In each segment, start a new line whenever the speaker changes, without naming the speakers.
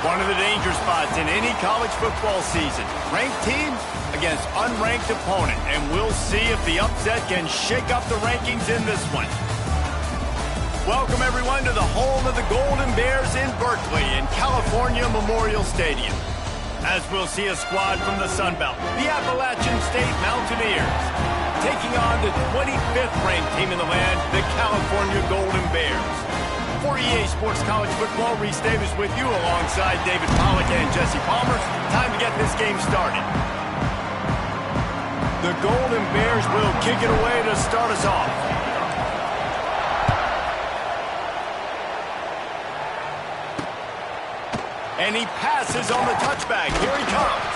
One of the danger spots in any college football season. Ranked team against unranked opponent. And we'll see if the upset can shake up the rankings in this one. Welcome, everyone, to the home of the Golden Bears in Berkeley in California Memorial Stadium. As we'll see a squad from the Sun Belt, the Appalachian State Mountaineers, taking on the 25th ranked team in the land, the California Golden Bears. For EA Sports College Football, Reese Davis with you alongside David Pollack and Jesse Palmer. Time to get this game started. The Golden Bears will kick it away to start us off. And he passes on the touchback. Here he comes.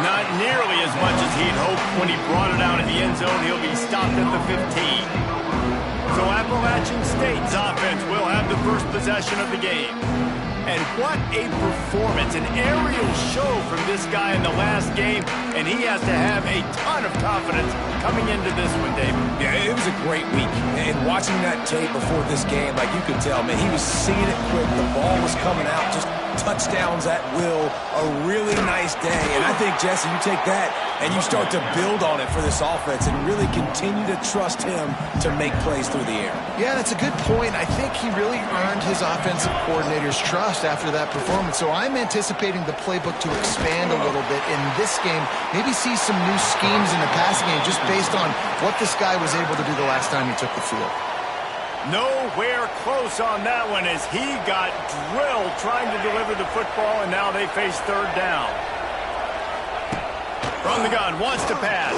Not nearly as much as he'd hoped when he brought it out of the end zone. He'll be stopped at the 15. So Appalachian State's offense will have the first possession of the game. And what a performance, an aerial show from this guy in the last game, and he has to have a ton of confidence coming into this one, David.
Yeah, it was a great week. And watching that tape before this game, like you could tell, man, he was seeing it quick. The ball was coming out, just touchdowns at will, a really nice day. And I think, Jesse, you take that and you start to build on it for this offense and really continue to trust him to make plays through the air.
Yeah, that's a good point. I think he really earned his offensive coordinator's trust after that performance. So I'm anticipating the playbook to expand a little bit in this game, maybe see some new schemes in the passing game just based on what this guy was able to do the last time he took the field.
Nowhere close on that one as he got drilled trying to deliver the football, and now they face third down. From the gun, wants to pass.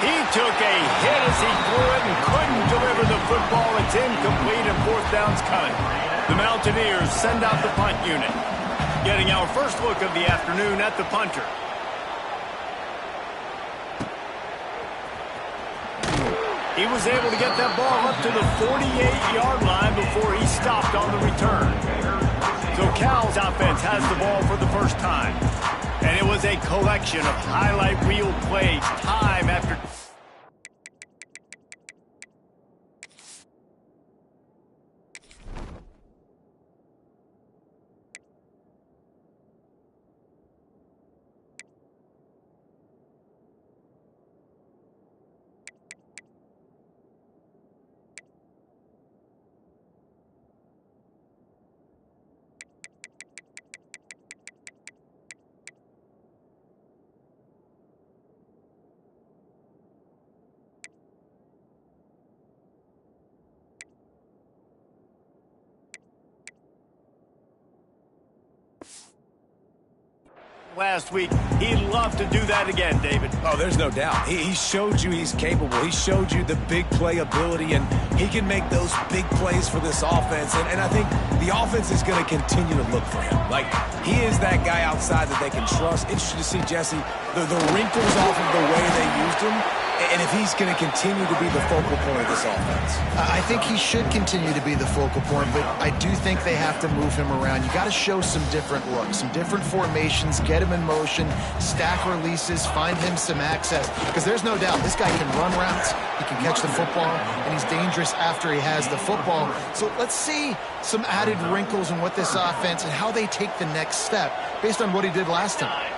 He took a hit as he threw it and couldn't deliver the football. It's incomplete and fourth down's coming. The Mountaineers send out the punt unit. Getting our first look of the afternoon at the punter. He was able to get that ball up to the 48-yard line before he stopped on the return. So Cal's offense has the ball for the first time. And it was a collection of highlight reel plays time after time. Last week, he'd love to do that again, David.
Oh, there's no doubt. He showed you he's capable. He showed you the big play ability, and he can make those big plays for this offense. And I think the offense is going to continue to look for him. Like, he is that guy outside that they can trust. Interesting to see, Jesse, the wrinkles off of the way they used him, and if he's going to continue to be the focal point of this offense.
I think he should continue to be the focal point, but I do think they have to move him around. You got to show some different looks, some different formations, get him in motion, stack releases, find him some access, because there's no doubt this guy can run routes, he can catch the football, and he's dangerous after he has the football. So let's see some added wrinkles in what this offense and how they take the next step based on what he did last time.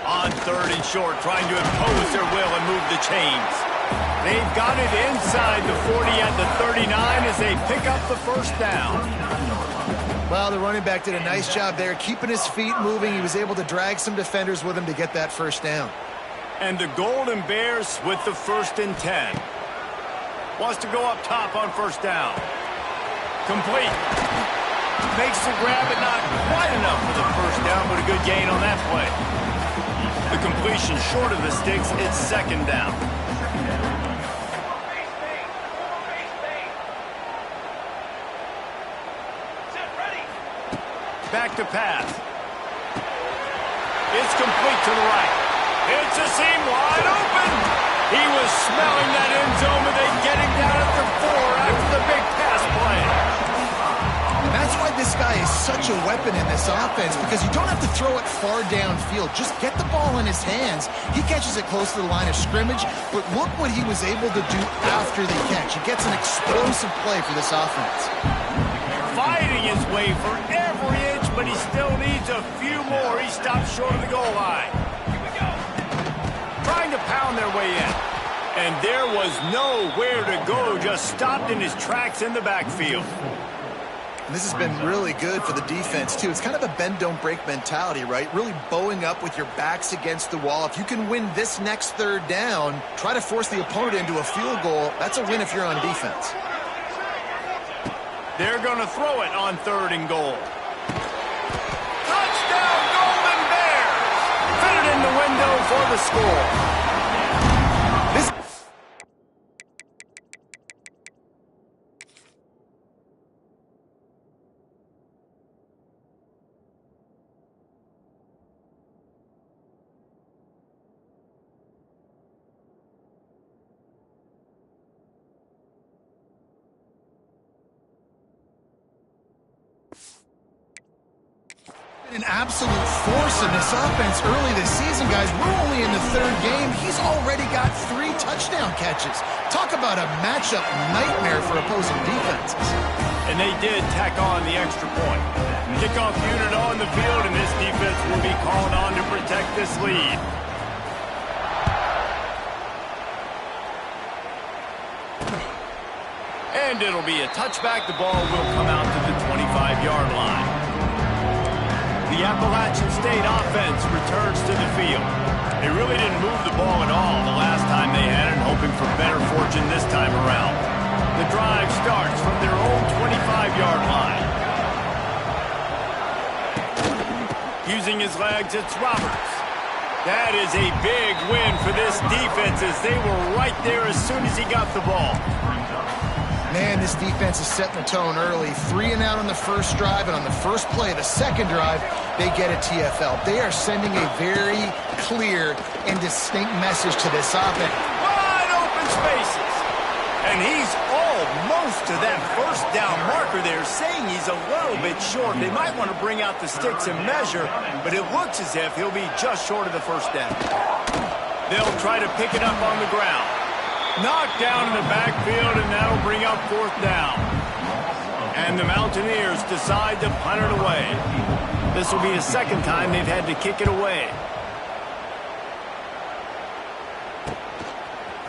On third and short, trying to impose their will and move the chains. They've got it inside the 40 at the 39 as they pick up the first down.
Well, the running back did a nice job there, keeping his feet moving. He was able to drag some defenders with him to get that first down.
And the Golden Bears with the 1st and 10. Wants to go up top on first down. Complete. Makes the grab, but not quite enough for the first down, but a good gain on that play. The completion short of the sticks, it's second down. Back to pass. It's complete to the right. It's a seam wide open. He was smelling that end zone, but they get him down at the 4 after the big pass play.
And that's why this guy is such a weapon in this offense, because you don't have to throw it far downfield. Just get the ball in his hands. He catches it close to the line of scrimmage, but look what he was able to do after the catch. He gets an explosive play for this offense.
fighting his way for every inch, but he still needs a few more. He stops short of the goal line. Here we go. Trying to pound their way in. And there was nowhere to go, just stopped in his tracks in the backfield.
This has been really good for the defense, too. It's kind of a bend-don't-break mentality, right? Really bowing up with your backs against the wall. If you can win this next third down, try to force the opponent into a field goal. That's a win if you're on defense.
They're going to throw it on 3rd and goal. Touchdown, Golden Bears! Fit it in the window for the score.
An absolute force in this offense early this season, guys. We're only in the 3rd game. He's already got 3 touchdown catches. Talk about a matchup nightmare for opposing defenses.
And they did tack on the extra point. Kickoff unit on the field, and this defense will be called on to protect this lead. And it'll be a touchback. The ball will come out to the 25-yard line. The Appalachian State offense returns to the field. They really didn't move the ball at all the last time they had it, hoping for better fortune this time around. The drive starts from their own 25-yard line. Using his legs, it's Roberts. That is a big win for this defense as they were right there as soon as he got the ball.
Man, this defense is setting the tone early. 3 and out on the first drive, and on the first play of the second drive, they get a TFL. They are sending a very clear and distinct message to this offense.
Wide open spaces. And he's almost to that first down marker there, saying he's a little bit short. They might want to bring out the sticks and measure, but it looks as if he'll be just short of the first down. They'll try to pick it up on the ground. Knocked down in the backfield, and that'll bring up 4th down. And the Mountaineers decide to punt it away. This will be the 2nd time they've had to kick it away.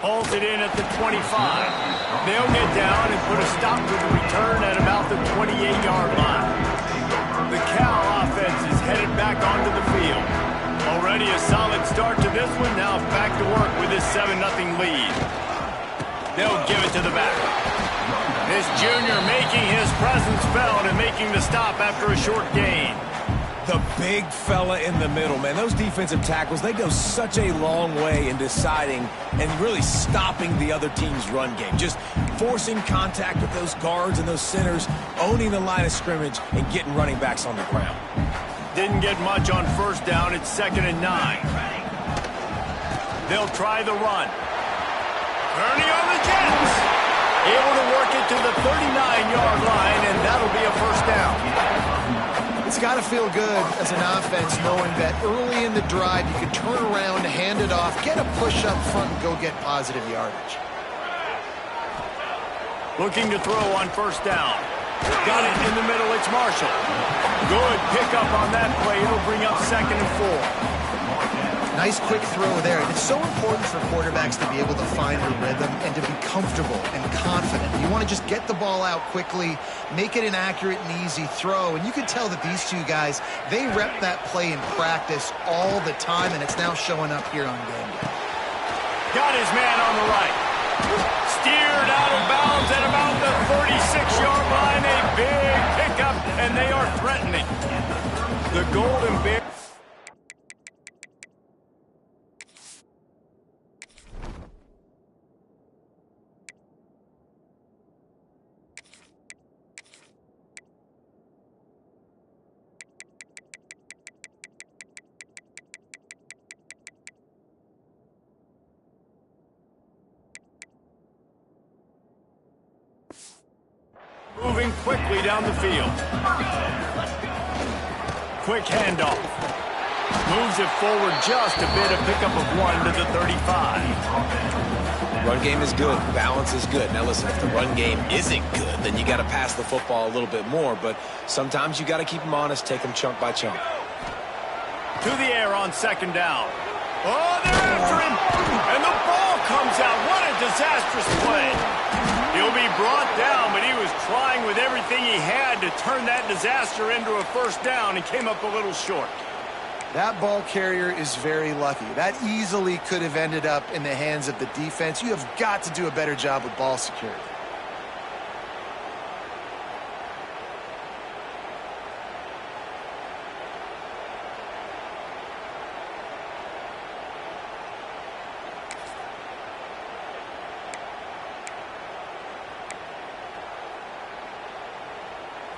Holds it in at the 25. They'll get down and put a stop to the return at about the 28-yard line. The Cal offense is headed back onto the field. Already a solid start to this one. Now back to work with this 7-0 lead. They'll give it to the back. This junior making his presence felt and making the stop after a short gain.
The big fella in the middle, man. Those defensive tackles, they go such a long way in deciding and really stopping the other team's run game. Just forcing contact with those guards and those centers, owning the line of scrimmage, and getting running backs on the ground.
Didn't get much on first down. It's 2nd and 9. They'll try the run. Turning on the Jets. Able to work it to the 39-yard line, and that'll be a first down.
It's got to feel good as an offense knowing that early in the drive you can turn around, hand it off, get a push up front, and go get positive yardage.
Looking to throw on first down. Got it in the middle. It's Marshall. Good pickup on that play. It'll bring up 2nd and 4.
Nice quick throw there. It's so important for quarterbacks to be able to find a rhythm and to be comfortable and confident. You want to just get the ball out quickly, make it an accurate and easy throw. And you can tell that these two guys, they rep that play in practice all the time, and it's now showing up here on game day.
Got his man on the right. Steered out of bounds at about the 36-yard line. A big pickup, and they are threatening. The Golden Bears. Moving quickly down the field. Quick handoff. Moves it forward just a bit, a pickup of 1 to the 35.
Run game is good. Balance is good. Now, listen, if the run game isn't good, then you got to pass the football a little bit more. But sometimes you got to keep them honest, take them chunk by chunk.
To the air on second down. Oh, they're after him. And the ball comes out. What a disastrous play. He'll be brought down, but he was trying with everything he had to turn that disaster into a first down and came up a little short.
That ball carrier is very lucky. That easily could have ended up in the hands of the defense. You have got to do a better job with ball security.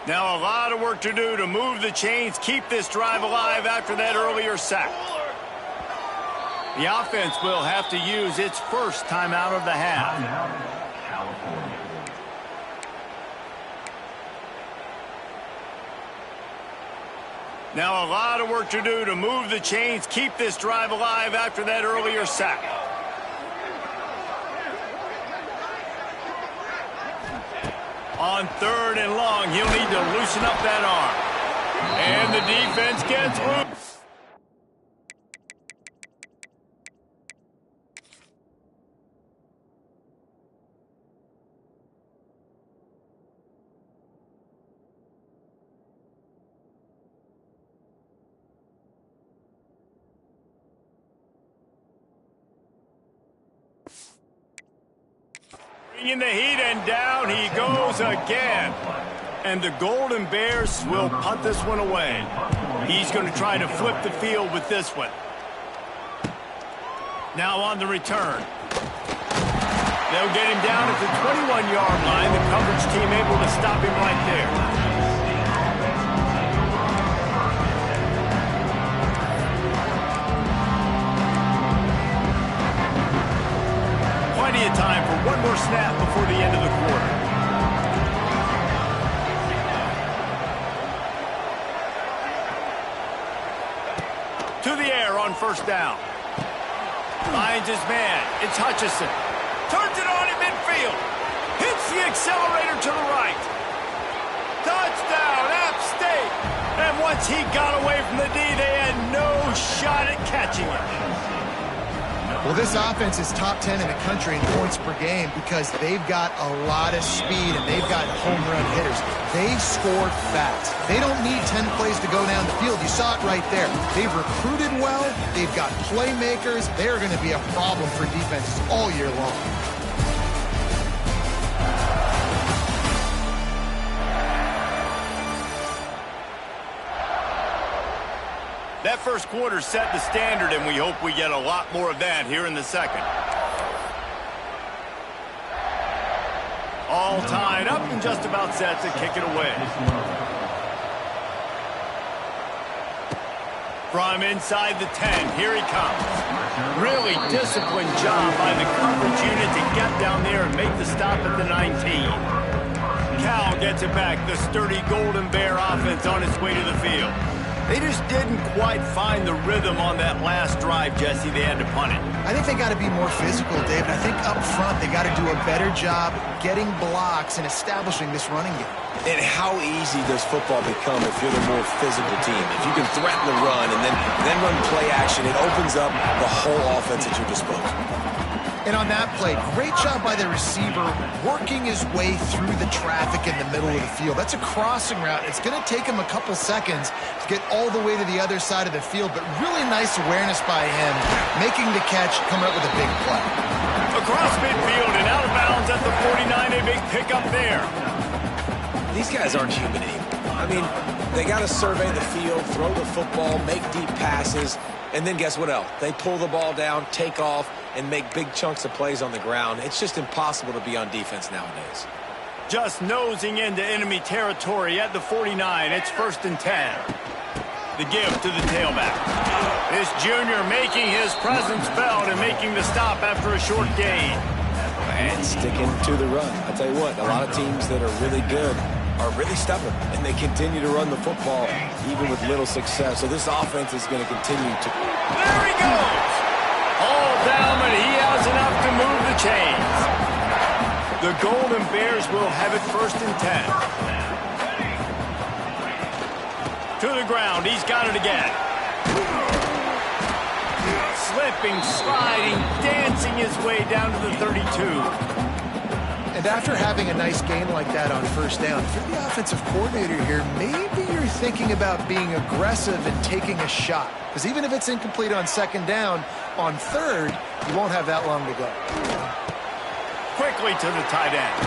Now a lot of work to do to move the chains, keep this drive alive after that earlier sack. The offense will have to use its first timeout of the half. Now a lot of work to do to move the chains, keep this drive alive after that earlier sack. On third and long, he'll need to loosen up that arm. And the defense gets loose. In the heat, and down he goes again. And the Golden Bears will punt this one away. He's going to try to flip the field with this one. Now on the return. They'll get him down at the 21-yard line. The coverage team able to stop him right there. Plenty of time for one more snap before the end of the quarter. To the air on first down. Finds his man. It's Hutchinson. Turns it on in midfield. Hits the accelerator to the right. Touchdown, App State. And once he got away from the D, they had no shot at catching him.
Well, this offense is top 10 in the country in points per game because they've got a lot of speed and they've got home run hitters. They score fast. They don't need 10 plays to go down the field. You saw it right there. They've recruited well. They've got playmakers. They're going to be a problem for defenses all year long.
That first quarter set the standard, and we hope we get a lot more of that here in the second. All tied up and just about set to kick it away. From inside the 10, here he comes. Really disciplined job by the coverage unit to get down there and make the stop at the 19. Cal gets it back, the sturdy Golden Bear offense on its way to the field. They just didn't quite find the rhythm on that last drive, Jesse. They had to punt it.
I think they got to be more physical, David. I think up front they got to do a better job getting blocks and establishing this running game.
And how easy does football become if you're the more physical team? If you can threaten the run and then run play action, it opens up the whole offense at your disposal.
And on that play, great job by the receiver working his way through the traffic in the middle of the field. That's a crossing route. It's going to take him a couple seconds to get all the way to the other side of the field, but really nice awareness by him, making the catch, coming up with a big play.
Across midfield and out of bounds at the 49, a big pickup there.
These guys aren't human anymore. I mean, they got to survey the field, throw the football, make deep passes, and then guess what else? They pull the ball down, take off, and make big chunks of plays on the ground. It's just impossible to be on defense nowadays.
Just nosing into enemy territory at the 49. It's 1st and 10. The give to the tailback. This junior making his presence felt and making the stop after a short gain.
And sticking to the run. I'll tell you what, a lot of teams that are really good are really stubborn, and they continue to run the football even with little success. So this offense is going to continue to...
There he goes! All down, but he has enough to move the the chains. The Golden Bears will have it 1st and 10. To the ground. He's got it again. Slipping, sliding, dancing his way down to the 32.
And after having a nice gain like that on 1st down, if you're the offensive coordinator here, maybe you're thinking about being aggressive and taking a shot. Because even if it's incomplete on 2nd down, on 3rd, you won't have that long to go.
Quickly to the tight end.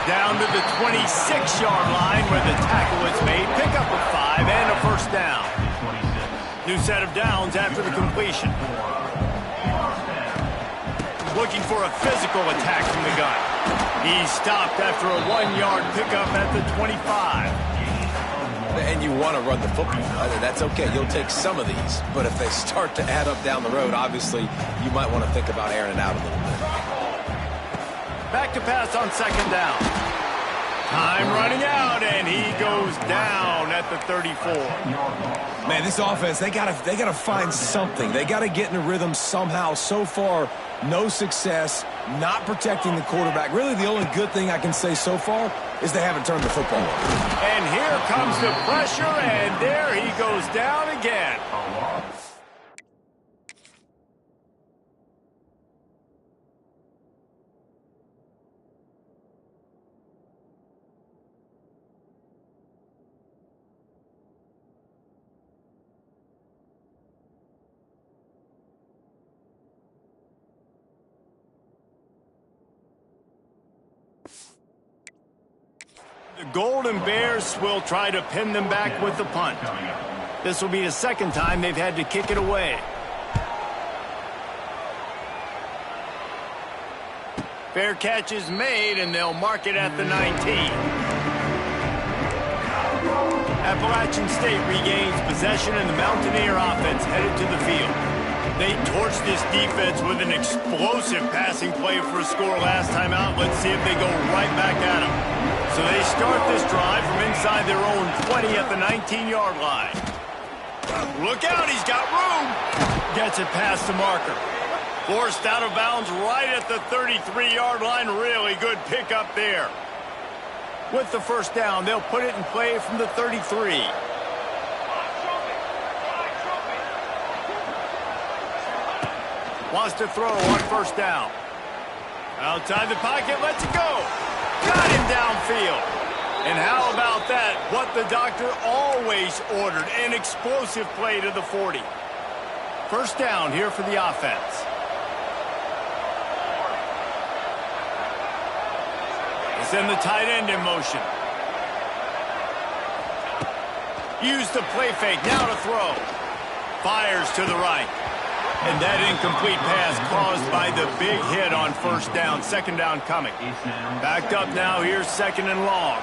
Down to the 26-yard line where the tackle is made. Pick up a 5 and a 1st down. New set of downs after the completion. Looking for a physical attack from the gun. He stopped after a 1-yard pickup at the 25.
And you want to run the football. That's okay. You'll take some of these. But if they start to add up down the road, obviously, you might want to think about airing it out a little bit.
Back to pass on 2nd down. Time running out, and he goes down at the 34.
Man, this offense, they gotta find something. They gotta get in a rhythm somehow. So far, no success, not protecting the quarterback. Really, the only good thing I can say so far is they haven't turned the football over.
And here comes the pressure, and there he goes down again. The Golden Bears will try to pin them back with the punt. This will be the 2nd time they've had to kick it away. Fair catch is made, and they'll mark it at the 19. Appalachian State regains possession, and the Mountaineer offense headed to the field. They torched this defense with an explosive passing play for a score last time out. Let's see if they go right back at them. So they start this drive from inside their own 20 at the 19-yard line. Look out, he's got room. Gets it past the marker. Forced out of bounds right at the 33-yard line. Really good pickup there. With the 1st down, they'll put it in play from the 33. Wants to throw on 1st down. Outside the pocket, lets it go. Got him downfield. And how about that? What the doctor always ordered, an explosive play to the 40. 1st down here for the offense. They send the tight end in motion. Use the play fake, now to throw. Fires to the right. And that incomplete pass caused by the big hit on 1st down. 2nd down coming. Backed up now. Here's 2nd and long.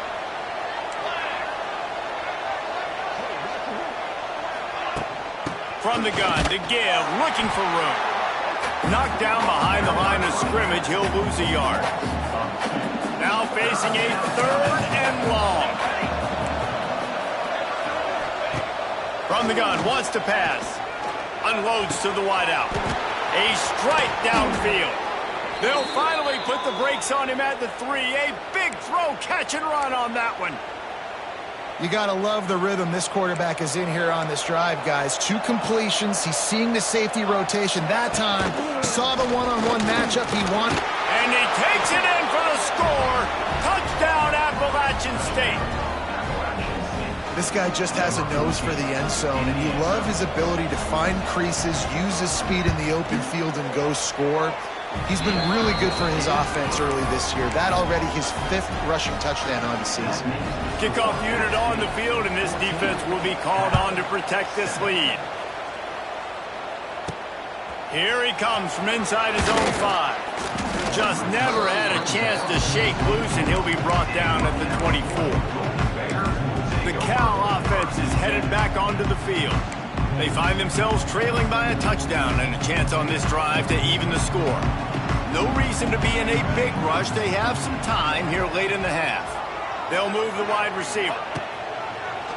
From the gun, to give, looking for room. Knocked down behind the line of scrimmage. He'll lose a yard. Now facing a 3rd and long. From the gun, wants to pass. Unloads to the wideout. A strike downfield. They'll finally put the brakes on him at the 3. A big throw, catch and run on that one.
You got to love the rhythm this quarterback is in here on this drive, guys. 2 completions. He's seeing the safety rotation that time. Saw the one-on-one matchup he wanted.
And he takes it in for the score. Touchdown, Appalachian State.
This guy just has a nose for the end zone, and you love his ability to find creases, use his speed in the open field, and go score. He's been really good for his offense early this year. That already his 5th rushing touchdown on the season.
Kickoff unit on the field, and this defense will be called on to protect this lead. Here he comes from inside his own 5. Just never had a chance to shake loose, and he'll be brought down at the 24. The Cal offense is headed back onto the field. They find themselves trailing by a touchdown and a chance on this drive to even the score. No reason to be in a big rush. They have some time here late in the half. They'll move the wide receiver.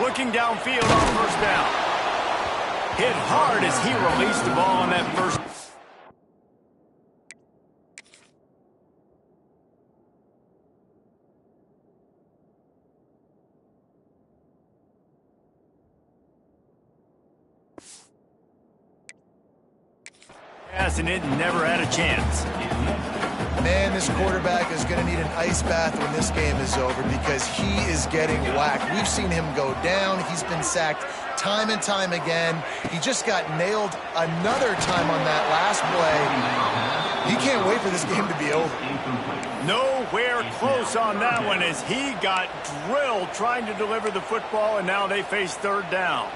Looking downfield on 1st down. Hit hard as he released the ball on that first. Pass and it never had a chance.
Man, this quarterback is going to need an ice bath when this game is over because he is getting whacked. We've seen him go down. He's been sacked time and time again. He just got nailed another time on that last play. He can't wait for this game to be over.
Nowhere close on that one as he got drilled trying to deliver the football, and now they face third down.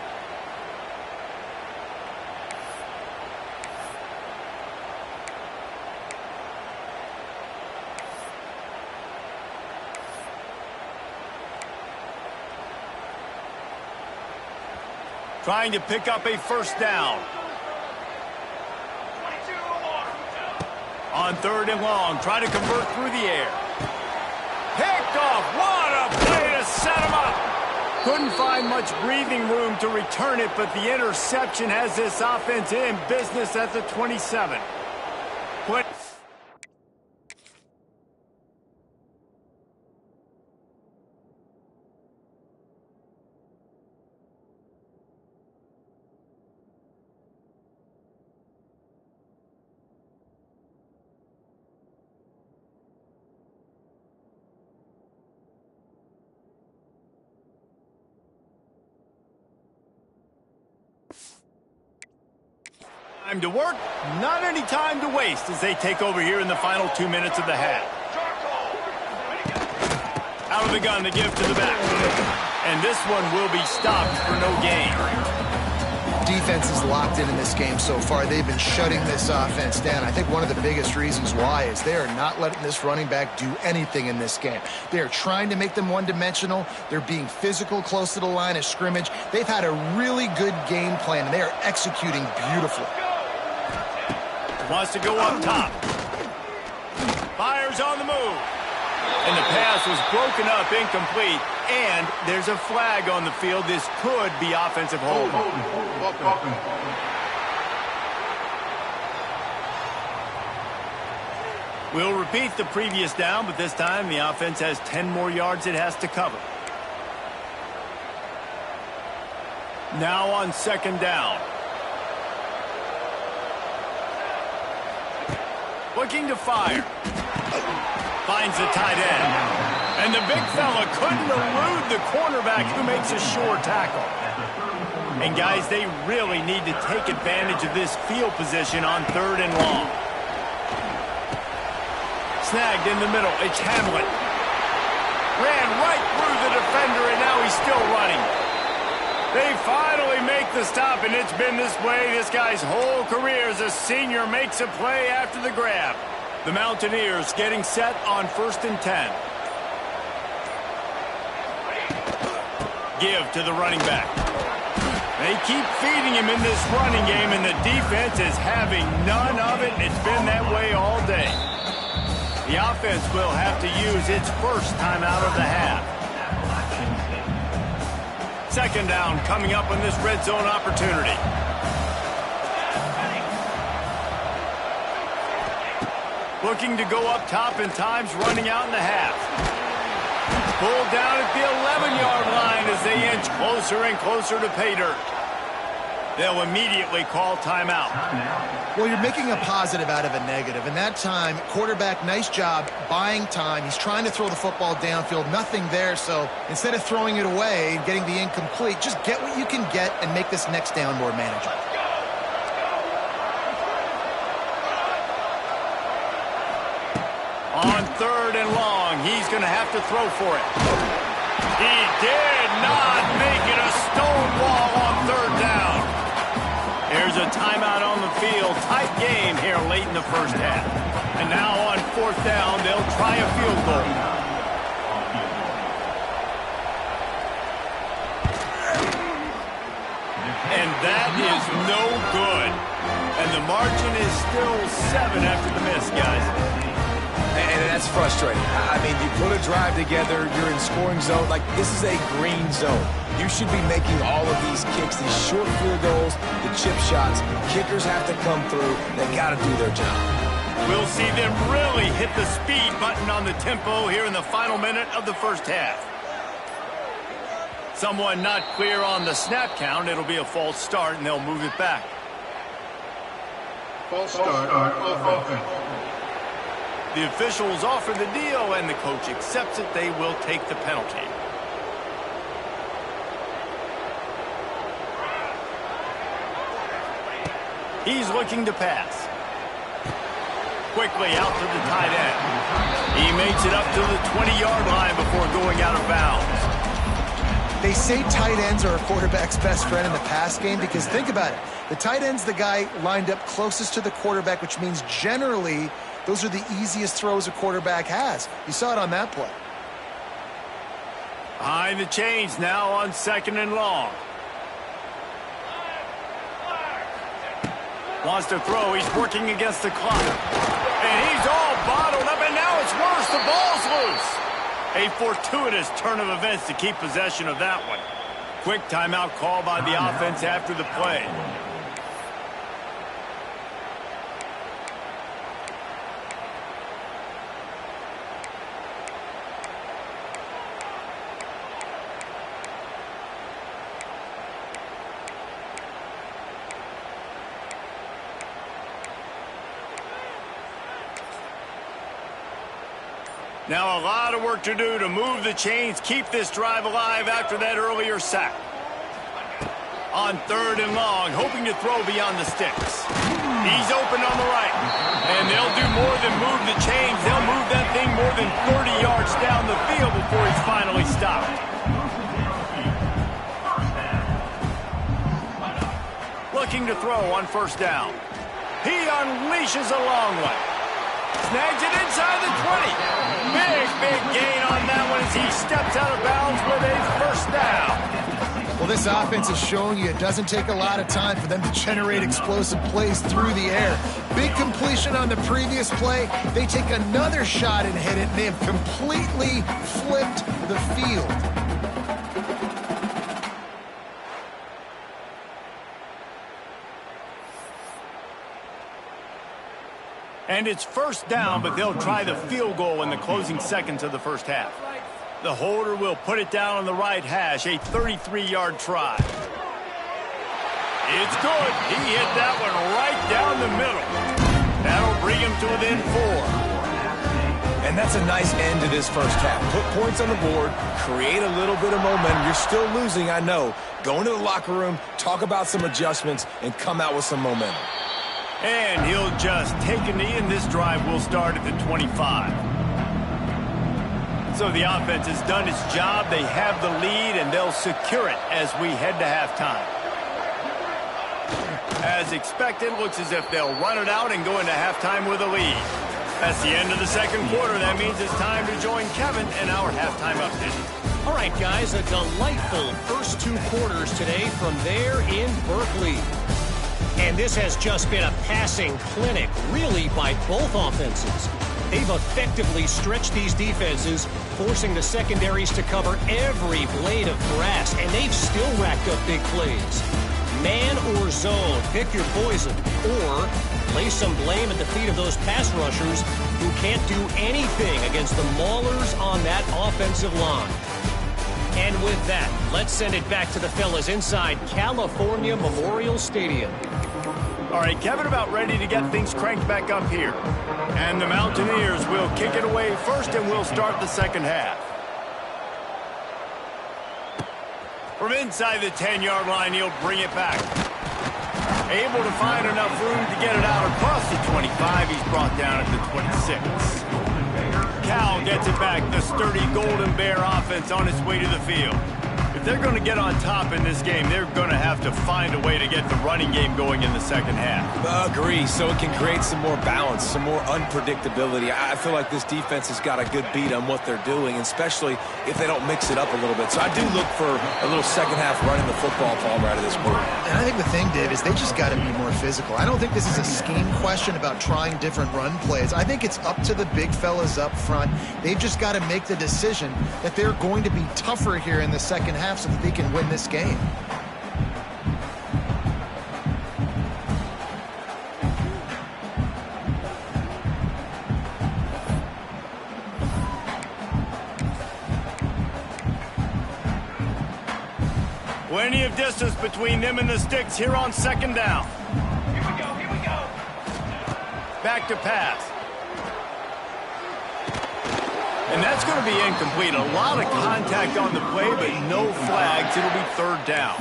Trying to pick up a first down. On third and long, trying to convert through the air. Picked off. What a play to set him up. Couldn't find much breathing room to return it, but the interception has this offense in business at the 27. Time to work, not any time to waste as they take over here in the final 2 minutes of the half. Out of the gun to give to the back. And this one will be stopped for no gain.
Defense is locked in this game so far. They've been shutting this offense down. I think one of the biggest reasons why is they are not letting this running back do anything in this game. They are trying to make them one-dimensional. They're being physical close to the line of scrimmage. They've had a really good game plan, and they are executing beautifully.
Wants to go up top. Fires on the move. And the pass was broken up, incomplete. And there's a flag on the field. This could be offensive hold. We'll repeat the previous down, but this time the offense has 10 more yards it has to cover. Now on second down. Looking to fire. Finds the tight end. And the big fella couldn't elude the cornerback who makes a sure tackle. And guys, they really need to take advantage of this field position on third and long. Snagged in the middle. It's Hamlin. Ran right through the defender, and now he's still running. They finally make the stop, and it's been this way this guy's whole career as a senior makes a play after the grab. The Mountaineers getting set on 1st and 10. Give to the running back. They keep feeding him in this running game, and the defense is having none of it, and it's been that way all day. The offense will have to use its first time out of the half. Second down coming up on this red zone opportunity. Looking to go up top in times, running out in the half. Pulled down at the 11-yard line as they inch closer and closer to pay dirt. They'll immediately call timeout.
Well, you're making a positive out of a negative. And that time, quarterback, nice job buying time. He's trying to throw the football downfield. Nothing there. So instead of throwing it away and getting the incomplete, just get what you can get and make this next down more manageable.
On third and long, he's going to have to throw for it. He did not make it a stonewall on third down. There's a timeout on the field. Tight game here late in the first half. And now on fourth down, they'll try a field goal. And that is no good. And the margin is still 7 after the miss, guys.
And that's frustrating. I mean, you put a drive together, you're in scoring zone. Like, this is a green zone. You should be making all of these kicks, these short field goals, the chip shots. Kickers have to come through. They got to do their job.
We'll see them really hit the speed button on the tempo here in the final minute of the first half. Someone not clear on the snap count. It'll be a false start, and they'll move it back.
False start of offense.
The officials offer the deal, and the coach accepts it. They will take the penalty. He's looking to pass. Quickly out to the tight end. He makes it up to the 20-yard line before going out of bounds.
They say tight ends are a quarterback's best friend in the pass game because think about it. The tight end's the guy lined up closest to the quarterback, which means generally those are the easiest throws a quarterback has. You saw it on that play.
Behind the chains now on 2nd and long. Wants to throw. He's working against the clock. And he's all bottled up, and now it's worse. The ball's loose. A fortuitous turn of events to keep possession of that one. Quick timeout call by the offense after the play. Now a lot of work to do to move the chains, keep this drive alive after that earlier sack. On 3rd and long, hoping to throw beyond the sticks. He's open on the right. And they'll do more than move the chains. They'll move that thing more than 30 yards down the field before he's finally stopped. Looking to throw on 1st down. He unleashes a long one. Snags it inside the 20. Big gain on that one as he steps out of bounds with a 1st down.
Well, this offense is showing you it doesn't take a lot of time for them to generate explosive plays through the air. Big completion on the previous play. They take another shot and hit it, and they have completely flipped the field.
And it's 1st down, but they'll try the field goal in the closing seconds of the 1st half. The holder will put it down on the right hash, a 33-yard try. It's good. He hit that one right down the middle. That'll bring him to within 4.
And that's a nice end to this 1st half. Put points on the board, create a little bit of momentum. You're still losing, I know. Go into the locker room, talk about some adjustments, and come out with some momentum.
And he'll just take a knee, and this drive will start at the 25. So the offense has done its job. They have the lead, and they'll secure it as we head to halftime. As expected, looks as if they'll run it out and go into halftime with a lead. That's the end of the 2nd quarter. That means it's time to join Kevin in our halftime update.
All right, guys, a delightful first 2 quarters today from there in Berkeley. And this has just been a passing clinic, really, by both offenses. They've effectively stretched these defenses, forcing the secondaries to cover every blade of grass, and they've still racked up big plays. Man or zone, pick your poison, or lay some blame at the feet of those pass rushers who can't do anything against the maulers on that offensive line. And with that, let's send it back to the fellas inside California Memorial Stadium.
All right, Kevin, about ready to get things cranked back up here. And the Mountaineers will kick it away first, and we'll start the 2nd half. From inside the 10-yard line, he'll bring it back. Able to find enough room to get it out across the 25. He's brought down at the 26. Cal gets it back. The sturdy Golden Bear offense on its way to the field. If they're going to get on top in this game, they're going to have to find a way to get the running game going in the 2nd half.
Agree, so it can create some more balance, some more unpredictability. I feel like this defense has got a good beat on what they're doing, especially if they don't mix it up a little bit. So I do look for a little 2nd half running the football ball right out of this quarter.
And I think the thing, Dave, is they just got to be more physical. I don't think this is a scheme question about trying different run plays. I think it's up to the big fellas up front. They've just got to make the decision that they're going to be tougher here in the 2nd half so that they can win this game.
Plenty of distance between them and the sticks here on 2nd down.
Here we go.
Back to pass. And that's going to be incomplete. A lot of contact on the play, but no flags. It'll be third down.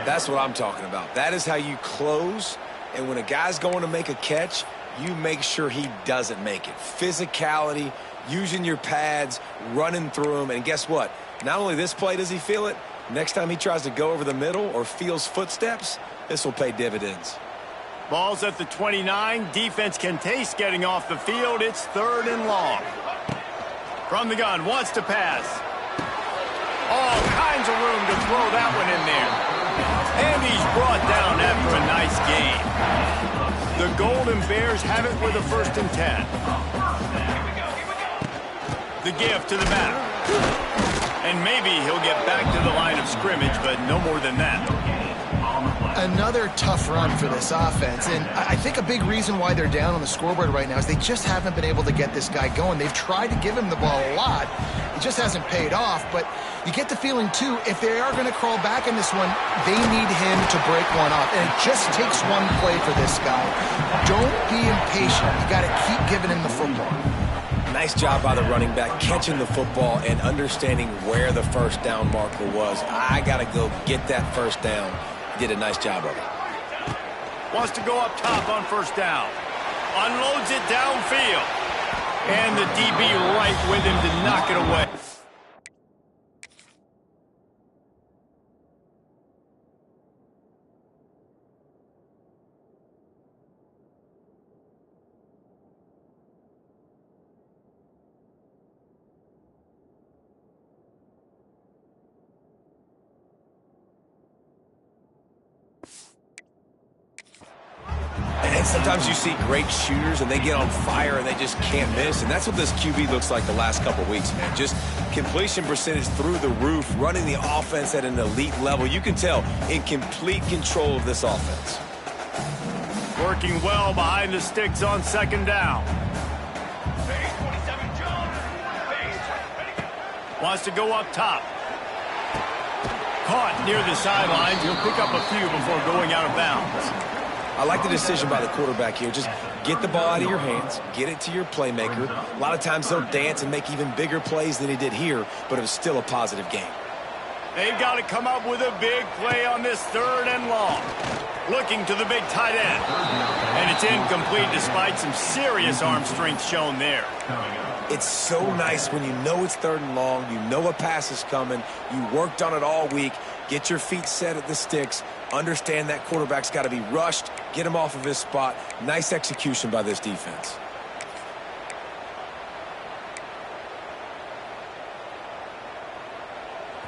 That's what I'm talking about. That is how you close. And when a guy's going to make a catch, you make sure he doesn't make it. Physicality, using your pads, running through them. And guess what? Not only this play does he feel it, next time he tries to go over the middle or feels footsteps, this will pay dividends.
Ball's at the 29. Defense can taste getting off the field. It's third and long. From the gun, wants to pass. All kinds of room to throw that one in there. And he's brought down after a nice gain. The Golden Bears have it with a 1st and 10. The give to the back. And maybe he'll get back to the line of scrimmage, but no more than that.
Another tough run for this offense, and I think a big reason why they're down on the scoreboard right now is they just haven't been able to get this guy going. They've tried to give him the ball a lot. It just hasn't paid off, but you get the feeling, too, if they are going to crawl back in this one, they need him to break one off, and it just takes one play for this guy. Don't be impatient. You got to keep giving him the football.
Nice job by the running back, catching the football and understanding where the first down marker was. I got to go get that first down. He did a nice job of it.
Wants to go up top on 1st down. Unloads it downfield. And the DB right with him to knock it away.
And sometimes you see great shooters and they get on fire and they just can't miss. And that's what this QB looks like the last couple weeks, man. Just completion percentage through the roof, running the offense at an elite level. You can tell in complete control of this offense.
Working well behind the sticks on 2nd down. Wants to go up top. Caught near the sidelines. He'll pick up a few before going out of bounds.
I like the decision by the quarterback here. Just get the ball out of your hands, get it to your playmaker. A lot of times they'll dance and make even bigger plays than he did here, but it was still a positive game.
They've got to come up with a big play on this 3rd and long. Looking to the big tight end. And it's incomplete despite some serious arm strength shown there.
It's so nice when you know it's 3rd and long, you know a pass is coming, you worked on it all week, get your feet set at the sticks, understand that quarterback's got to be rushed, get him off of his spot. Nice execution by this defense.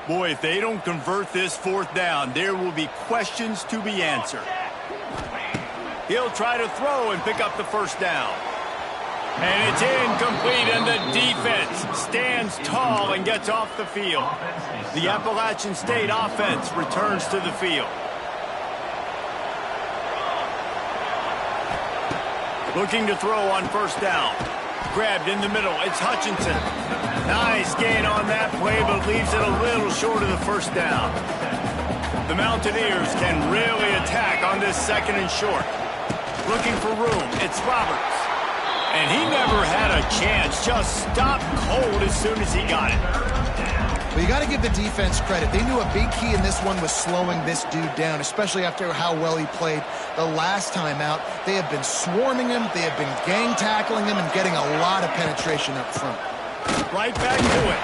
Boy, if they don't convert this 4th down, there will be questions to be answered. He'll try to throw and pick up the 1st down. And it's incomplete, and the defense stands tall and gets off the field. The Appalachian State offense returns to the field. Looking to throw on 1st down. Grabbed in the middle. It's Hutchinson. Nice gain on that play, but leaves it a little short of the 1st down. The Mountaineers can really attack on this 2nd and short. Looking for room. It's Roberts. And he never had a chance. Just stopped cold as soon as he got it.
Well, you got to give the defense credit. They knew a big key in this one was slowing this dude down, especially after how well he played the last time out. They have been swarming him. They have been gang tackling him and getting a lot of penetration up front.
Right back to it.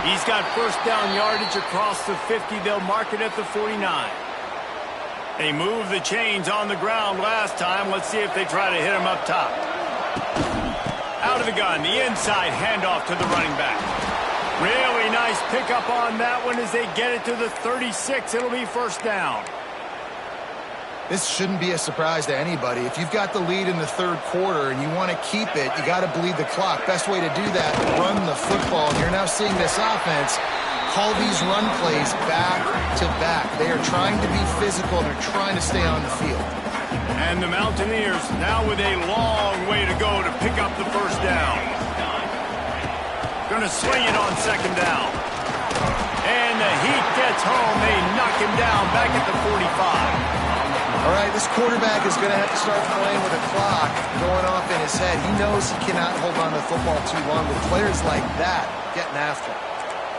He's got 1st down yardage across the 50. They'll mark it at the 49. They moved the chains on the ground last time. Let's see if they try to hit him up top. Out of the gun, the inside handoff to the running back. Really nice pickup on that one as they get it to the 36. It'll be 1st down.
This shouldn't be a surprise to anybody. If you've got the lead in the 3rd quarter and you want to keep it, you got to bleed the clock. Best way to do that, run the football. And you're now seeing this offense call these run plays back to back. They are trying to be physical. They're trying to stay on the field.
And the Mountaineers now with a long way to go to pick up the 1st down. Going to swing it on 2nd down. And the heat gets home. They knock him down back at the 45.
All right, this quarterback is going to have to start playing with a clock going off in his head. He knows he cannot hold on to the football too long with players like that getting after him.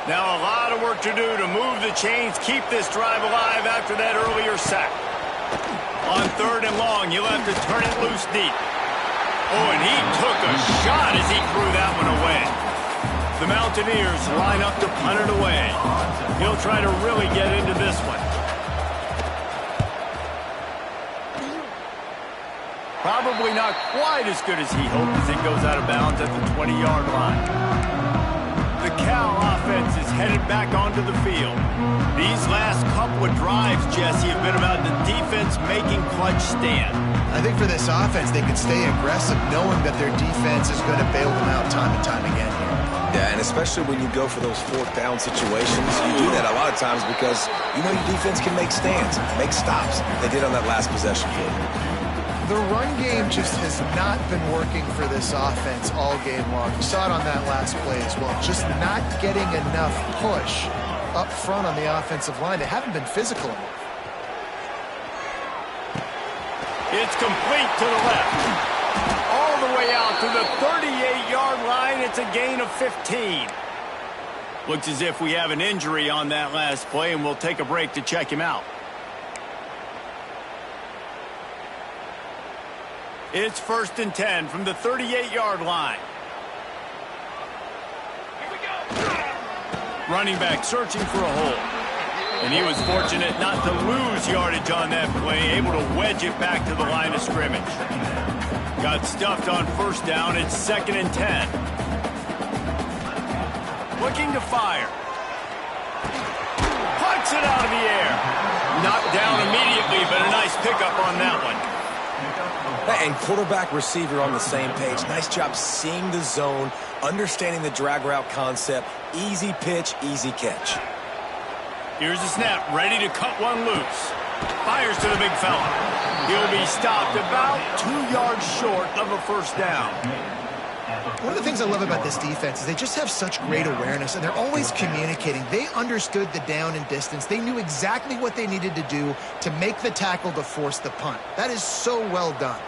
Now a lot of work to do to move the chains, keep this drive alive after that earlier sack. On 3rd and long, you'll have to turn it loose deep. Oh, and he took a shot as he threw that one away. The Mountaineers line up to punt it away. He'll try to really get into this one. Probably not quite as good as he hoped as it goes out of bounds at the 20-yard line. The Cal offense is headed back onto the field. These last couple of drives, Jesse, have been about the defense making clutch stand.
I think for this offense, they can stay aggressive knowing that their defense is going to bail them out time and time again here.
Yeah, and especially when you go for those 4th down situations, you do that a lot of times because you know your defense can make stands, make stops. They did on that last possession for you.
The run game just has not been working for this offense all game long. You saw it on that last play as well. Just not getting enough push up front on the offensive line. They haven't been physical enough.
It's complete to the left. All the way out to the 38-yard line. It's a gain of 15. Looks as if we have an injury on that last play, and we'll take a break to check him out. It's 1st and 10 from the 38-yard line. Here we go. Running back searching for a hole. And he was fortunate not to lose yardage on that play, able to wedge it back to the line of scrimmage. Got stuffed on 1st down. It's 2nd and 10. Looking to fire. Punts it out of the air. Knocked down immediately, but a nice pickup on that one.
And quarterback receiver on the same page. Nice job seeing the zone, understanding the drag route concept. Easy pitch, easy catch.
Here's the snap, ready to cut one loose. Fires to the big fella. He'll be stopped about 2 yards short of a 1st down.
One of the things I love about this defense is they just have such great awareness, and they're always communicating. They understood the down and distance. They knew exactly what they needed to do to make the tackle to force the punt. That is so well done.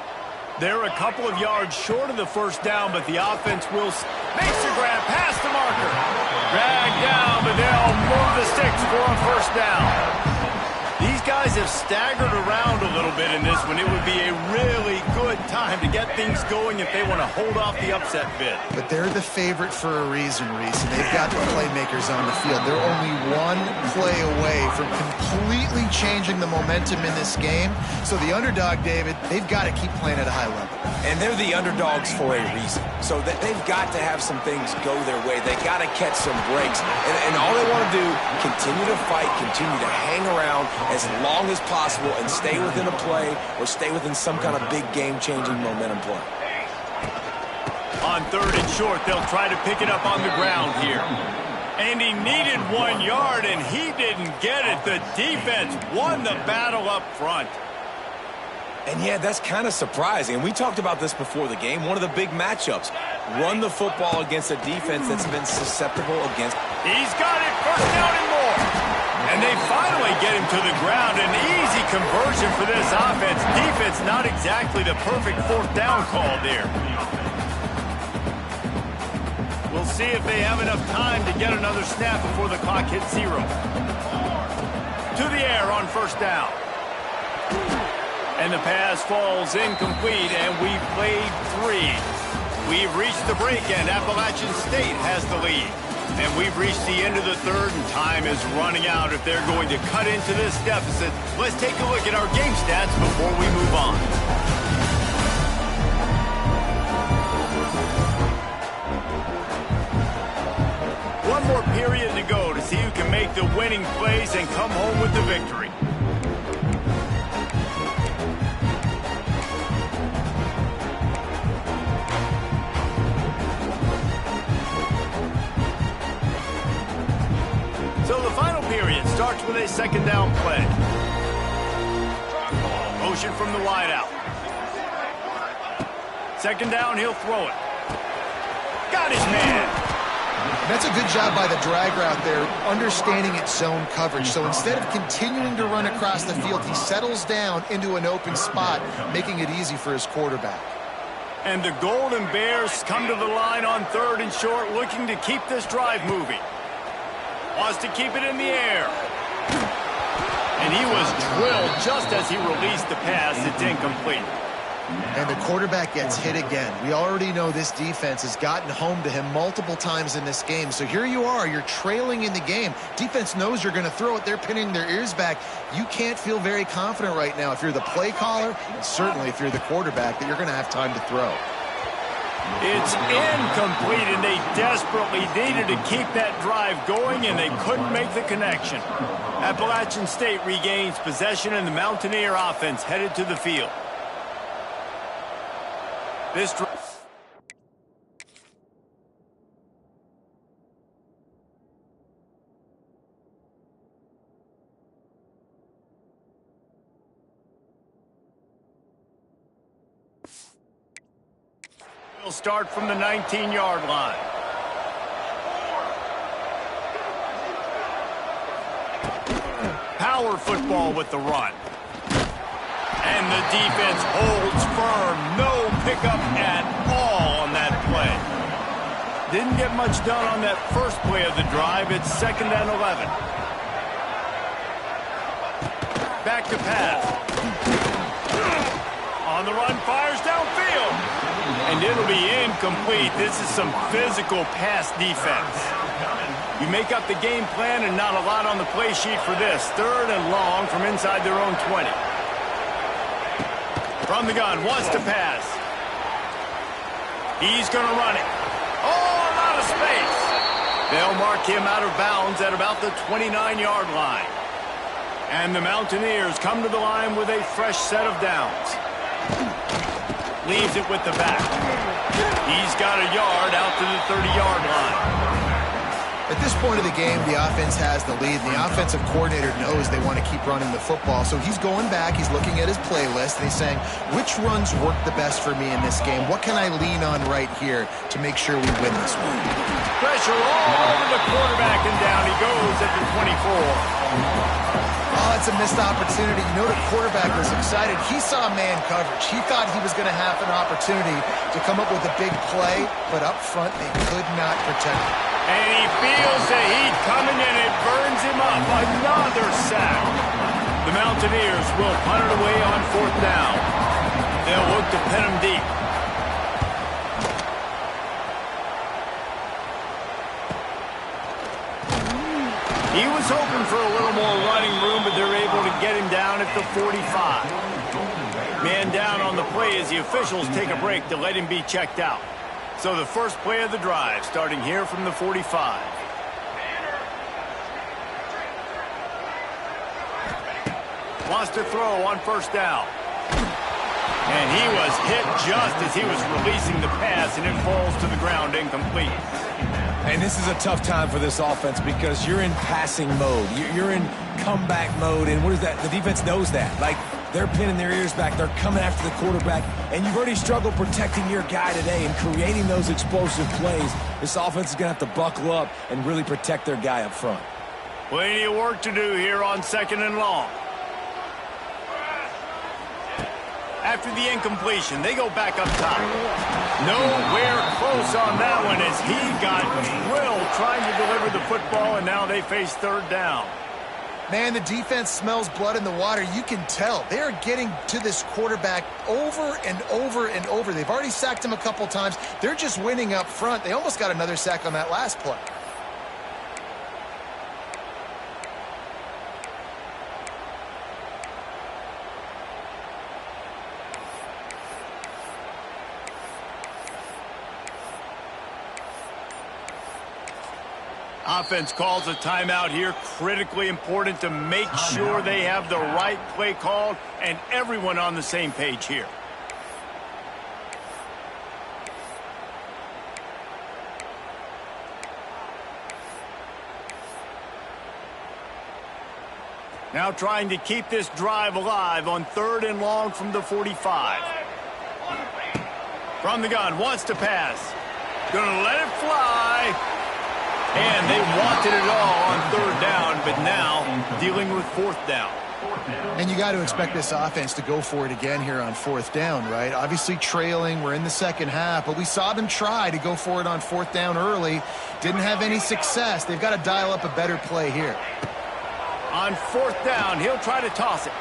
They're a couple of yards short of the 1st down, but the offense will makes the grab past the marker. Drag down, but they'll move the sticks for a 1st down. These guys have staggered around a little bit in this one. It would be a really good time to get things going if they want to hold off the upset bid.
But they're the favorite for a reason, Reese, and they've got the playmakers on the field. They're only one play away from completely changing the momentum in this game. So the underdog, David, they've got to keep playing at a high level.
And they're the underdogs for a reason. So they've got to have some things go their way. They got to catch some breaks. And all they want to do, continue to fight, continue to hang around as long as possible and stay within a play or stay within some kind of big game-changing momentum play.
On 3rd and short, they'll try to pick it up on the ground here. And he needed 1 yard, and he didn't get it. The defense won the battle up front.
And yeah, that's kind of surprising. And we talked about this before the game. One of the big matchups. Run the football against a defense that's been susceptible against.
He's got it, 1st down and more. And they finally get him to the ground. An easy conversion for this offense. Defense not exactly the perfect 4th down call there. We'll see if they have enough time to get another snap before the clock hits 0. To the air on 1st down. And the pass falls incomplete, and we've played 3. We've reached the break, and Appalachian State has the lead. And we've reached the end of the 3rd, and time is running out if they're going to cut into this deficit. Let's take a look at our game stats before we move on. One more period to go to see who can make the winning plays and come home with the victory. So the final period starts with a 2nd down play. Motion from the wideout. 2nd down, he'll throw it. Got his man.
That's a good job by the drag route there, understanding its zone coverage. So instead of continuing to run across the field, he settles down into an open spot, making it easy for his quarterback.
And the Golden Bears come to the line on 3rd and short, looking to keep this drive moving. Wants to keep it in the air. And he was drilled just as he released the pass. It's incomplete.
And the quarterback gets hit again. We already know this defense has gotten home to him multiple times in this game. So here you are, you're trailing in the game. Defense knows you're going to throw it. They're pinning their ears back. You can't feel very confident right now if you're the play caller, and certainly if you're the quarterback, that you're going to have time to throw.
It's incomplete, and they desperately needed to keep that drive going, and they couldn't make the connection. Appalachian State regains possession, and the Mountaineer offense headed to the field. This will start from the 19-yard line. Power football with the run. And the defense holds firm. No pickup at all on that play. Didn't get much done on that first play of the drive. It's 2nd and 11. Back to pass. On the run, fires downfield. And it'll be incomplete. This is some physical pass defense. You make up the game plan and not a lot on the play sheet for this. 3rd and long from inside their own 20. From the gun, wants to pass. He's going to run it. Oh, a lot of space. They'll mark him out of bounds at about the 29-yard line. And the Mountaineers come to the line with a fresh set of downs. Leaves it with the back. He's got a yard out to the 30-yard line.
At this point of the game, the offense has the lead, and the offensive coordinator knows they want to keep running the football. So he's going back, he's looking at his playlist, and he's saying, which runs work the best for me in this game? What can I lean on right here to make sure we win this one?
Pressure all over the quarterback, and down he goes at the 24.
Oh, it's a missed opportunity. You know the quarterback was excited. He saw man coverage. He thought he was going to have an opportunity to come up with a big play, but up front they could not protect him.
And he feels the heat coming, and it burns him up. Another sack. The Mountaineers will punt it away on 4th down. They'll look to pin him deep. He was hoping for a little more running room, but they're able to get him down at the 45. Man down on the play as the officials take a break to let him be checked out. So the first play of the drive, starting here from the 45. Wants to throw on 1st down. And he was hit just as he was releasing the pass, and it falls to the ground incomplete.
And this is a tough time for this offense because you're in passing mode. You're in comeback mode, and what is that? The defense knows that. Like, they're pinning their ears back. They're coming after the quarterback, and you've already struggled protecting your guy today and creating those explosive plays. This offense is going to have to buckle up and really protect their guy up front.
Plenty of work to do here on 2nd and long. After the incompletion, they go back up top. Nowhere close on that one as he got drilled trying to deliver the football, and now they face 3rd down.
Man, the defense smells blood in the water. You can tell. They're getting to this quarterback over and over and over. They've already sacked him a couple times. They're just winning up front. They almost got another sack on that last play.
Offense calls a timeout here. Critically important to make sure they have the right play called and everyone on the same page here. Now trying to keep this drive alive on 3rd and long from the 45. From the gun, wants to pass. Gonna let it fly. And they wanted it all on third down, but now dealing with fourth down.
And you got to expect this offense to go for it again here on fourth down, right? Obviously trailing, we're in the second half, but we saw them try to go for it on fourth down early. Didn't have any success. They've got to dial up a better play here.
On fourth down, he'll try to toss it.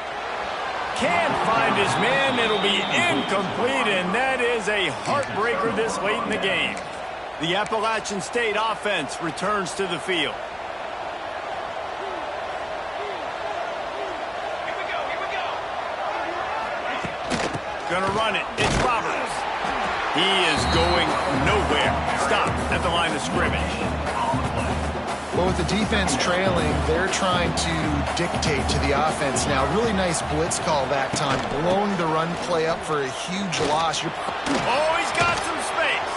Can't find his man. It'll be incomplete, and that is a heartbreaker this late in the game. The Appalachian State offense returns to the field. Gonna run it. It's Roberts. He is going nowhere. Stop at the line of scrimmage.
Well, with the defense trailing, they're trying to dictate to the offense now. Really nice blitz call that time, blowing the run play up for a huge loss.
Oh, he's got some space.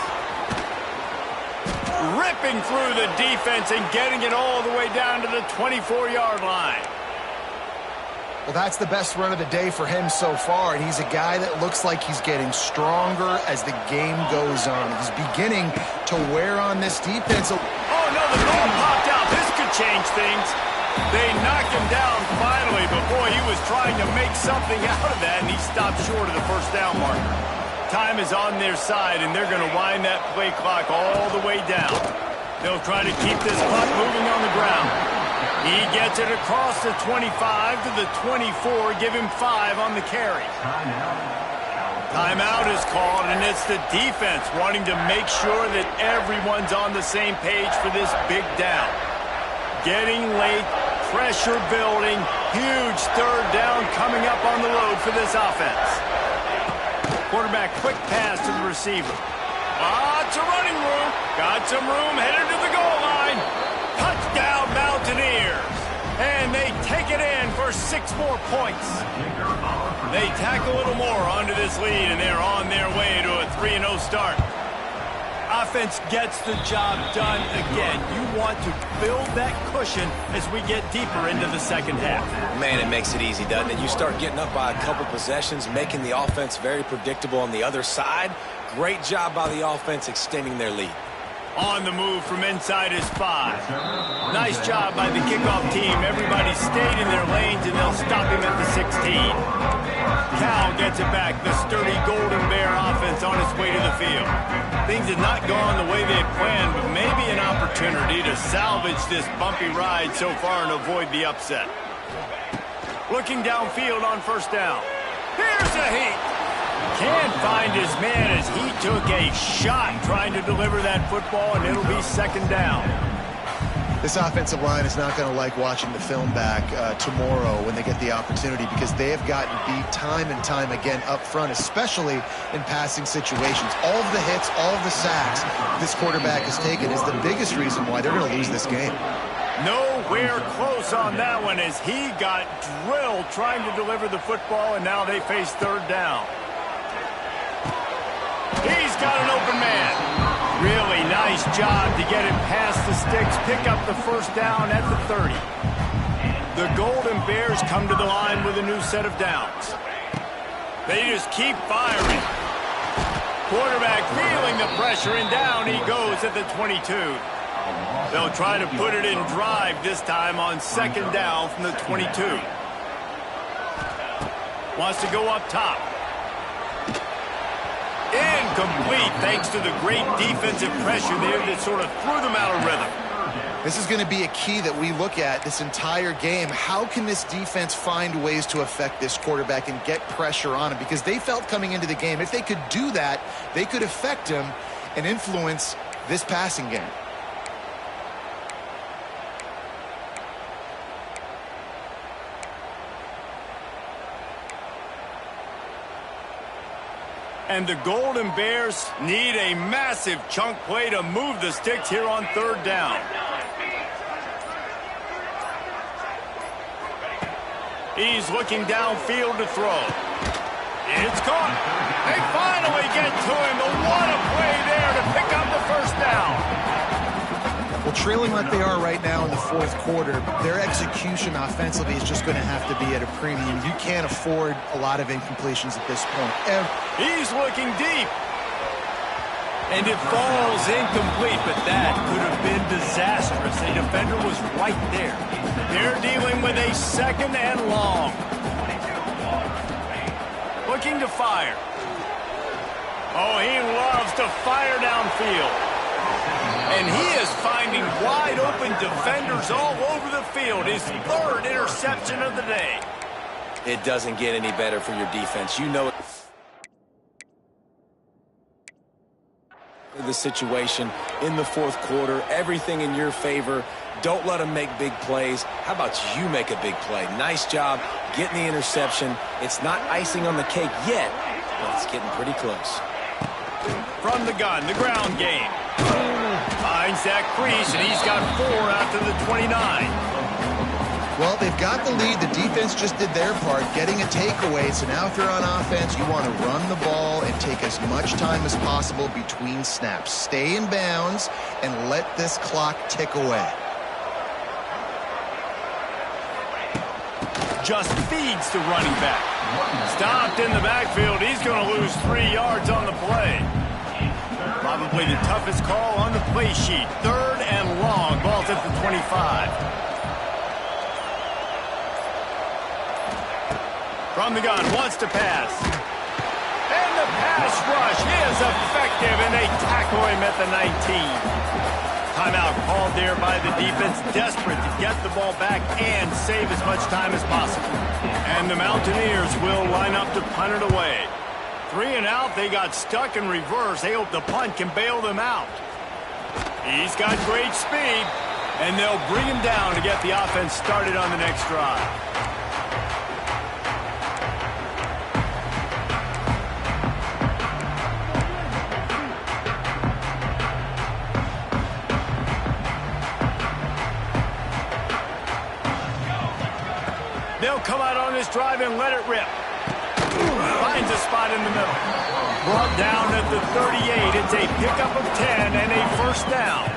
Ripping through the defense and getting it all the way down to the 24-yard line.
Well, that's the best run of the day for him so far, and he's a guy that looks like he's getting stronger as the game goes on. He's beginning to wear on this defense.
Oh, no, the ball popped out. This could change things. They knocked him down finally, but boy, he was trying to make something out of that, and he stopped short of the first down marker. Time is on their side, and they're going to wind that play clock all the way down. They'll try to keep this clock moving on the ground. He gets it across the 25 to the 24, give him 5 on the carry. Timeout is called, and it's the defense wanting to make sure that everyone's on the same page for this big down. Getting late, pressure building, huge third down coming up on the road for this offense. Quarterback quick pass to the receiver. Lots of running room. Got some room headed to the goal line. Touchdown Mountaineers. And they take it in for 6 more points. They tack a little more onto this lead, and they're on their way to a 3-0 start. Offense gets the job done again. You want to build that cushion as we get deeper into the second half.
Man, it makes it easy, doesn't it? You start getting up by a couple possessions, making the offense very predictable on the other side. Great job by the offense extending their lead.
On the move from inside his 5. Nice job by the kickoff team. Everybody stayed in their lanes, and they'll stop him at the 16. Cal gets it back. The sturdy Golden Bear offense on its way to the field. Things have not gone the way they planned, but maybe an opportunity to salvage this bumpy ride so far and avoid the upset. Looking downfield on first down. Here's a heat. Can't find his man as he took a shot trying to deliver that football, and it'll be second down.
This offensive line is not going to like watching the film back tomorrow when they get the opportunity, because they have gotten beat time and time again up front, especially in passing situations. All of the hits, all of the sacks this quarterback has taken is the biggest reason why they're going to lose this game.
Nowhere close on that one as he got drilled trying to deliver the football, and now they face third down. He's got an open man. Really nice job to get him past the sticks, pick up the first down at the 30. The Golden Bears come to the line with a new set of downs. They just keep firing. Quarterback feeling the pressure, and down he goes at the 22. They'll try to put it in drive this time on second down from the 22. Wants to go up top. Incomplete, thanks to the great defensive pressure there that sort of threw them out of rhythm.
This is going to be a key that we look at this entire game. How can this defense find ways to affect this quarterback and get pressure on him? Because they felt coming into the game, if they could do that, they could affect him and influence this passing game.
And the Golden Bears need a massive chunk play to move the sticks here on third down. He's looking downfield to throw. It's caught. They finally get to him, but what a play there to pick up the first down.
Well, trailing like they are right now in the fourth quarter, their execution offensively is just going to have to be at a premium. You can't afford a lot of incompletions at this point.
He's looking deep. And it falls incomplete, but that could have been disastrous. The defender was right there. They're dealing with a 2nd and long. Looking to fire. Oh, he loves to fire downfield. And he is finding wide open defenders all over the field. His 3rd interception of the day.
It doesn't get any better for your defense. You know it. The situation in the 4th quarter, everything in your favor. Don't let them make big plays. How about you make a big play? Nice job getting the interception. It's not icing on the cake yet, but it's getting pretty close.
From the gun, the ground game. Finds that crease, and he's got 4 after the 29.
Well, they've got the lead. The defense just did their part, getting a takeaway. So now if you're on offense, you want to run the ball and take as much time as possible between snaps. Stay in bounds and let this clock tick away.
Just feeds the running back. Stopped in the backfield. He's going to lose 3 yards on the play. Probably the toughest call on the play sheet. 3rd and long. Ball's at the 25. From the gun, wants to pass. And the pass rush is effective, and they tackle him at the 19. Timeout called there by the defense, desperate to get the ball back and save as much time as possible. And the Mountaineers will line up to punt it away. 3 and out, they got stuck in reverse. They hope the punt can bail them out. He's got great speed, and they'll bring him down to get the offense started on the next drive. They'll come out on this drive and let it rip. Finds a spot in the middle. Brought down at the 38. It's a pickup of 10 and a 1st down.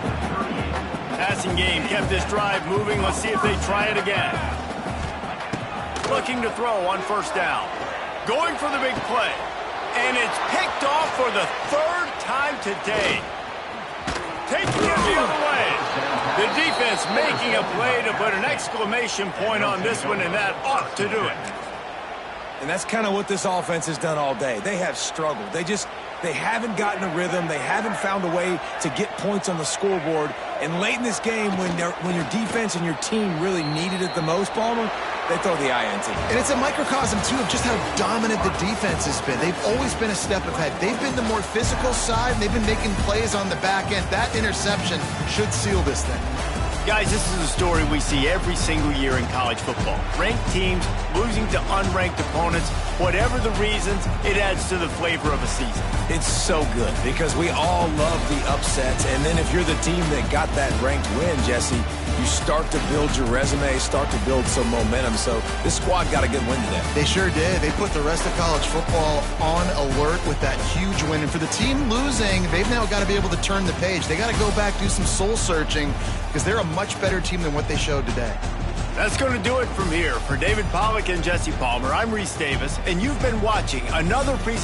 Passing game kept this drive moving. Let's see if they try it again. Looking to throw on 1st down. Going for the big play. And it's picked off for the 3rd time today. Taking it the other way. The defense making a play to put an exclamation point on this one, and that ought to do it.
And that's kind of what this offense has done all day. They have struggled. They haven't gotten a rhythm. They haven't found a way to get points on the scoreboard. And late in this game, when your defense and your team really needed it the most, Palmer, they throw the eye into it.
And it's a microcosm, too, of just how dominant the defense has been. They've always been a step ahead. They've been the more physical side, and they've been making plays on the back end. That interception should seal this thing.
Guys, this is a story we see every single year in college football. Ranked teams losing to unranked opponents. Whatever the reasons, it adds to the flavor of a season.
It's so good because we all love the upsets. And then if you're the team that got that ranked win, Jesse, you start to build your resume, start to build some momentum. So this squad got a good win today.
They sure did. They put the rest of college football on alert with that huge win. And for the team losing, they've now got to be able to turn the page. They got to go back, do some soul searching, because they're a much better team than what they showed today.
That's going to do it from here. For David Pollack and Jesse Palmer, I'm Reese Davis, and you've been watching another presentation